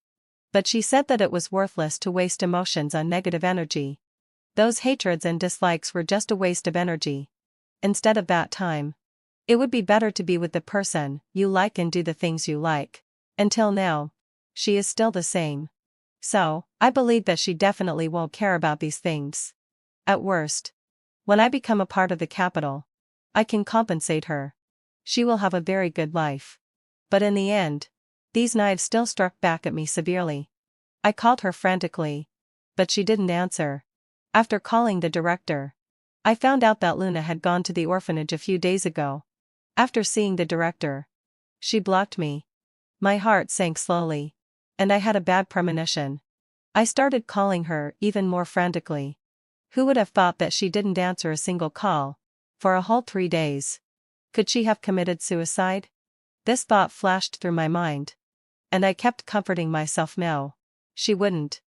But she said that it was worthless to waste emotions on negative energy. Those hatreds and dislikes were just a waste of energy. Instead of that time, it would be better to be with the person you like and do the things you like. Until now, she is still the same. So, I believe that she definitely won't care about these things. At worst, when I become a part of the capital, I can compensate her. She will have a very good life. But in the end, these knives still struck back at me severely. I called her frantically, but she didn't answer. After calling the director, I found out that Luna had gone to the orphanage a few days ago. After seeing the director, she blocked me. My heart sank slowly, and I had a bad premonition. I started calling her even more frantically. Who would have thought that she didn't answer a single call for a whole 3 days? Could she have committed suicide? This thought flashed through my mind. And I kept comforting myself, no, she wouldn't.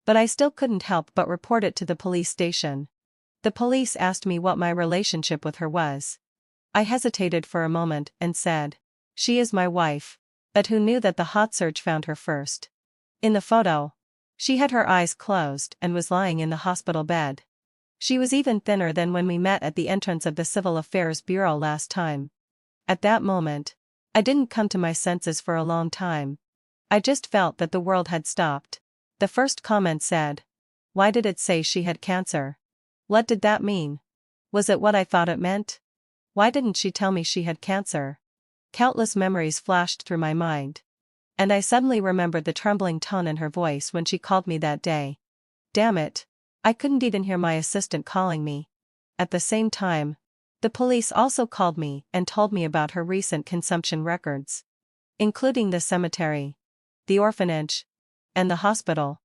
But I still couldn't help but report it to the police station. The police asked me what my relationship with her was. I hesitated for a moment and said, she is my wife. But who knew that the hot search found her first? In the photo, she had her eyes closed and was lying in the hospital bed. She was even thinner than when we met at the entrance of the Civil Affairs Bureau last time. At that moment, I didn't come to my senses for a long time. I just felt that the world had stopped. The first comment said, why did it say she had cancer? What did that mean? Was it what I thought it meant? Why didn't she tell me she had cancer? Countless memories flashed through my mind. And I suddenly remembered the trembling tone in her voice when she called me that day. Damn it. I couldn't even hear my assistant calling me. At the same time, the police also called me and told me about her recent consumption records. Including the cemetery, the orphanage, and the hospital.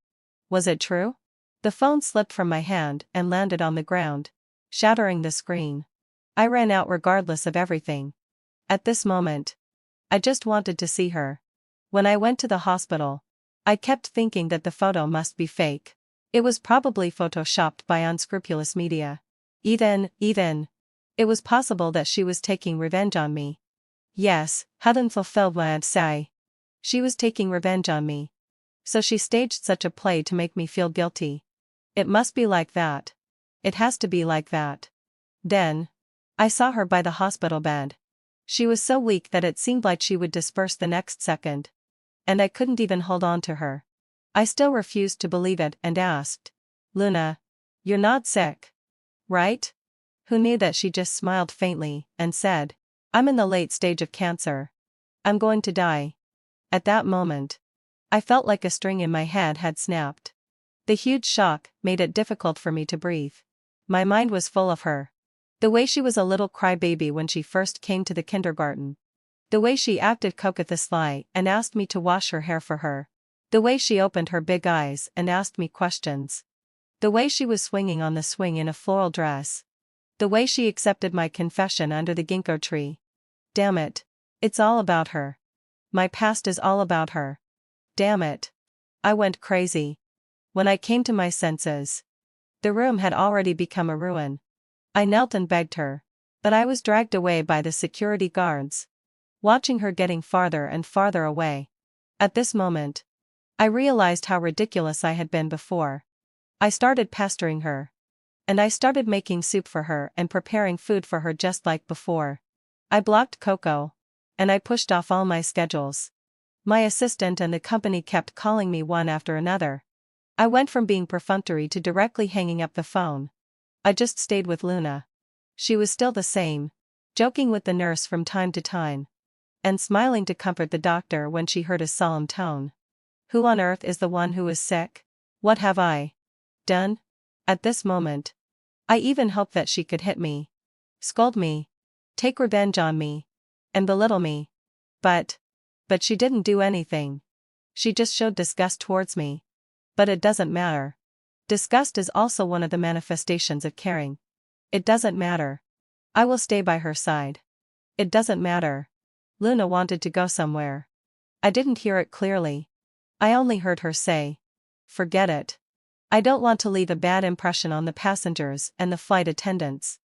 Was it true? The phone slipped from my hand and landed on the ground, shattering the screen. I ran out regardless of everything. At this moment, I just wanted to see her. When I went to the hospital, I kept thinking that the photo must be fake. It was probably photoshopped by unscrupulous media. Even, it was possible that she was taking revenge on me. Yes, hadn't fulfilled what I'd say. She was taking revenge on me. So she staged such a play to make me feel guilty. It must be like that. It has to be like that. Then, I saw her by the hospital bed. She was so weak that it seemed like she would disperse the next second. And I couldn't even hold on to her. I still refused to believe it and asked, Luna, you're not sick, right? Who knew that she just smiled faintly and said, I'm in the late stage of cancer. I'm going to die. At that moment, I felt like a string in my head had snapped. The huge shock made it difficult for me to breathe. My mind was full of her. The way she was a little crybaby when she first came to the kindergarten. The way she acted coquettously and asked me to wash her hair for her. The way she opened her big eyes and asked me questions. The way she was swinging on the swing in a floral dress. The way she accepted my confession under the ginkgo tree. Damn it. It's all about her. My past is all about her. Damn it. I went crazy. When I came to my senses, the room had already become a ruin. I knelt and begged her, but I was dragged away by the security guards. Watching her getting farther and farther away. At this moment, I realized how ridiculous I had been before. I started pestering her. And I started making soup for her and preparing food for her just like before. I blocked Coco. And I pushed off all my schedules. My assistant and the company kept calling me one after another. I went from being perfunctory to directly hanging up the phone. I just stayed with Luna. She was still the same. joking with the nurse from time to time, and smiling to comfort the doctor when she heard his solemn tone. Who on earth is the one who is sick? What have I done? At this moment, I even hoped that she could hit me, scold me, take revenge on me, and belittle me. But she didn't do anything. She just showed disgust towards me. But it doesn't matter. Disgust is also one of the manifestations of caring. It doesn't matter. I will stay by her side. It doesn't matter. Luna wanted to go somewhere. I didn't hear it clearly. I only heard her say, "Forget it. I don't want to leave a bad impression on the passengers and the flight attendants."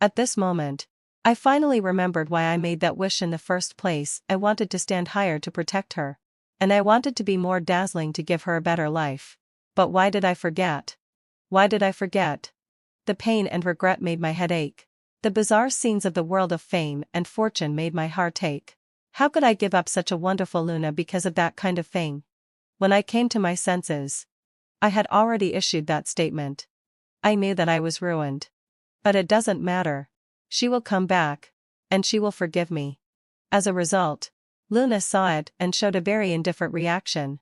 At this moment, I finally remembered why I made that wish in the first place. I wanted to stand higher to protect her. And I wanted to be more dazzling to give her a better life. But why did I forget? Why did I forget? The pain and regret made my head ache. The bizarre scenes of the world of fame and fortune made my heart ache. How could I give up such a wonderful Luna because of that kind of thing? When I came to my senses, I had already issued that statement. I knew that I was ruined. But it doesn't matter. She will come back, and she will forgive me. As a result, Luna saw it and showed a very indifferent reaction.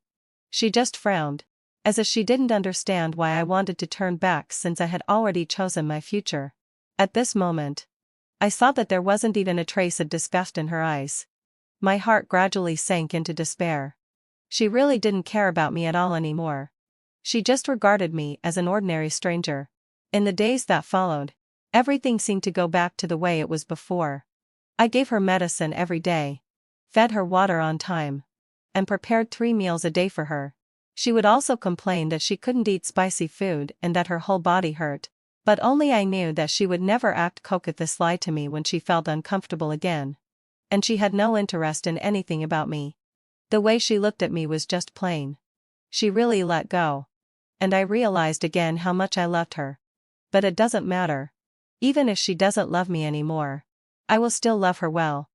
She just frowned, as if she didn't understand why I wanted to turn back since I had already chosen my future. At this moment, I saw that there wasn't even a trace of disgust in her eyes. My heart gradually sank into despair. She really didn't care about me at all anymore. She just regarded me as an ordinary stranger. In the days that followed, everything seemed to go back to the way it was before. I gave her medicine every day, fed her water on time, and prepared 3 meals a day for her. She would also complain that she couldn't eat spicy food and that her whole body hurt, but only I knew that she would never act coquettously to me when she felt uncomfortable again. And she had no interest in anything about me. The way she looked at me was just plain. She really let go. And I realized again how much I loved her. But it doesn't matter. Even if she doesn't love me anymore, I will still love her well.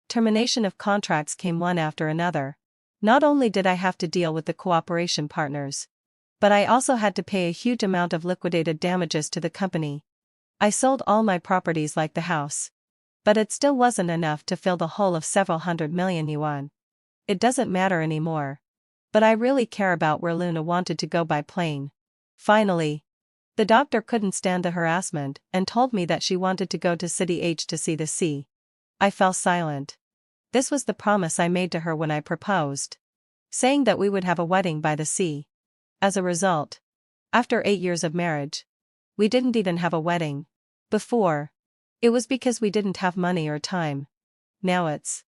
Termination of contracts came one after another. Not only did I have to deal with the cooperation partners, but I also had to pay a huge amount of liquidated damages to the company. I sold all my properties like the house. But it still wasn't enough to fill the hole of several hundred million yuan. It doesn't matter anymore. But I really care about where Luna wanted to go by plane. Finally, the doctor couldn't stand the harassment and told me that she wanted to go to City H to see the sea. I fell silent. This was the promise I made to her when I proposed, saying that we would have a wedding by the sea. As a result, after 8 years of marriage, we didn't even have a wedding. Before, it was because we didn't have money or time. Now it's.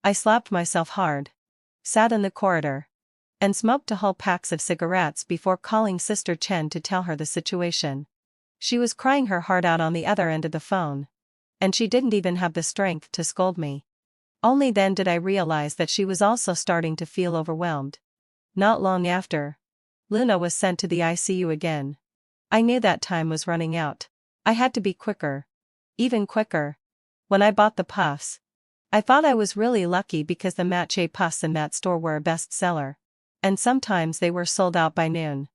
I slapped myself hard, sat in the corridor, and smoked whole packs of cigarettes before calling Sister Chen to tell her the situation. She was crying her heart out on the other end of the phone, and she didn't even have the strength to scold me. Only then did I realize that she was also starting to feel overwhelmed. Not long after, Luna was sent to the ICU again. I knew that time was running out. I had to be quicker. Even quicker. When I bought the puffs, I thought I was really lucky because the matcha puffs in that store were a bestseller. And sometimes they were sold out by noon.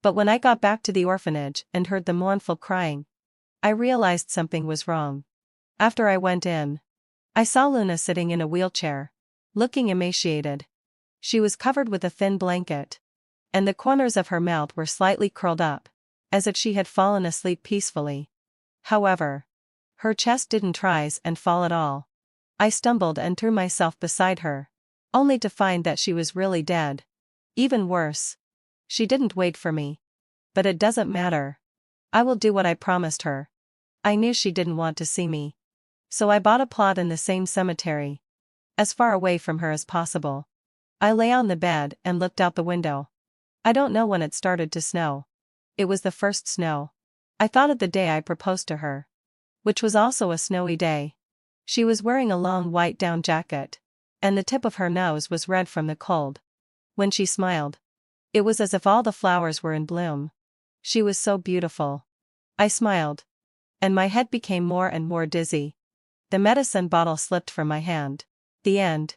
But when I got back to the orphanage and heard the mournful crying, I realized something was wrong. After I went in, I saw Luna sitting in a wheelchair, looking emaciated. She was covered with a thin blanket, and the corners of her mouth were slightly curled up, as if she had fallen asleep peacefully. However, her chest didn't rise and fall at all. I stumbled and threw myself beside her, only to find that she was really dead. Even worse, she didn't wait for me. But it doesn't matter. I will do what I promised her. I knew she didn't want to see me. So I bought a plot in the same cemetery, as far away from her as possible. I lay on the bed and looked out the window. I don't know when it started to snow. It was the first snow. I thought of the day I proposed to her, which was also a snowy day. She was wearing a long white down jacket, and the tip of her nose was red from the cold. When she smiled, it was as if all the flowers were in bloom. She was so beautiful. I smiled, and my head became more and more dizzy. The medicine bottle slipped from my hand. The end.